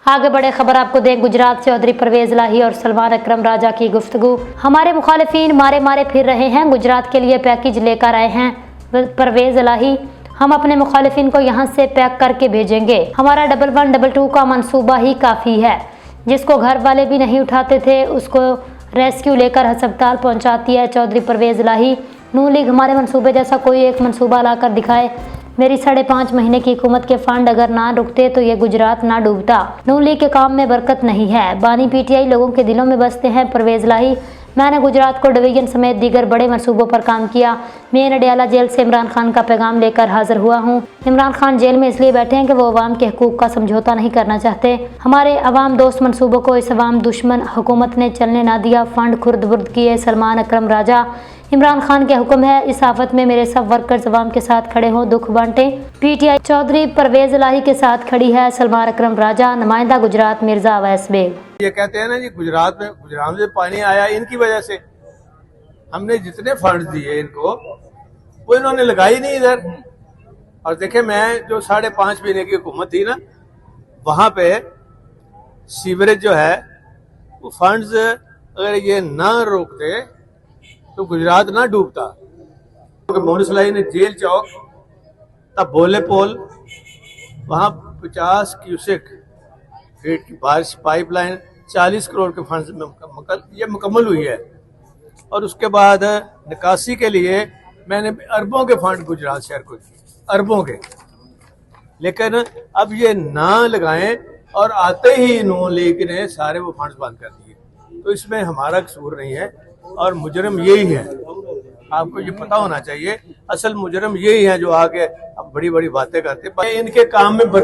आगे बढ़े खबर आपको दें। गुजरात से चौधरी परवेज इलाही और सलमान अकरम राजा की गुफ्तगू। हमारे मुखालिफिन मारे मारे फिर रहे हैं, गुजरात के लिए पैकेज लेकर आए हैं परवेज इलाही। हम अपने मुखालिफिन को यहाँ से पैक करके भेजेंगे। हमारा 1112 का मंसूबा ही काफ़ी है। जिसको घर वाले भी नहीं उठाते थे उसको रेस्क्यू लेकर अस्पताल पहुँचाती है चौधरी परवेज इलाही। नून लीग हमारे मंसूबे जैसा कोई एक मंसूबा लाकर दिखाए। मेरी 5.5 महीने की हुकूमत के फंड अगर ना रुकते तो ये गुजरात ना डूबता। नून लीग के काम में बरकत नहीं है। बानी पीटीआई लोगों के दिलों में बसते हैं परवेज इलाही। मैंने गुजरात को डिवीजन समेत दीगर बड़े मंसूबों पर काम किया। मैं अडियाला जेल से इमरान खान का पैगाम लेकर हाजिर हुआ हूँ। इमरान खान जेल में इसलिए बैठे हैं कि वो अवाम के हकूक का समझौता नहीं करना चाहते। हमारे अवाम दोस्त मंसूबों को इस अवाम दुश्मन हुकूमत ने चलने ना दिया। फंड खुर्द बुर्द किए सलमान अकरम राजा। इमरान खान के हुक्म है इस आफत में मेरे सब वर्कर्स अवाम के साथ खड़े हों, दुख बांटे। पीटीआई चौधरी परवेज इलाही के साथ खड़ी है सलमान अकरम राजा। नुमाइंदा गुजरात मिर्जा अवैस बेग। ये कहते हैं ना जी गुजरात में पानी आया इनकी वजह से। हमने जितने फंड दिए इनको वो इन्होंने लगाई नहीं इधर। और देखे मैं जो 5.5 महीने की हुकूमत थी ना, वहां पे सीवरेज जो है वो फंड्स अगर ये ना रोकते तो गुजरात ना डूबता। मोहन सलाई ने जेल चौक तब बोले पोल वहां 50 क्यूसेक फीट की बारिश पाइपलाइन 40 करोड़ के फंड में ये मुकम्मल हुई है। और उसके बाद निकासी के लिए मैंने अरबों के फंड गुजरात शहर को दिए, अरबों के। लेकिन अब ये ना लगाएं और आते ही नून लीग ने सारे वो फंड्स बंद कर दिए। तो इसमें हमारा कसूर नहीं है और मुजरिम यही है। आपको ये पता होना चाहिए, असल मुजरिम यही है जो आके अब बड़ी बड़ी बातें करते हैं। इनके काम में बरकत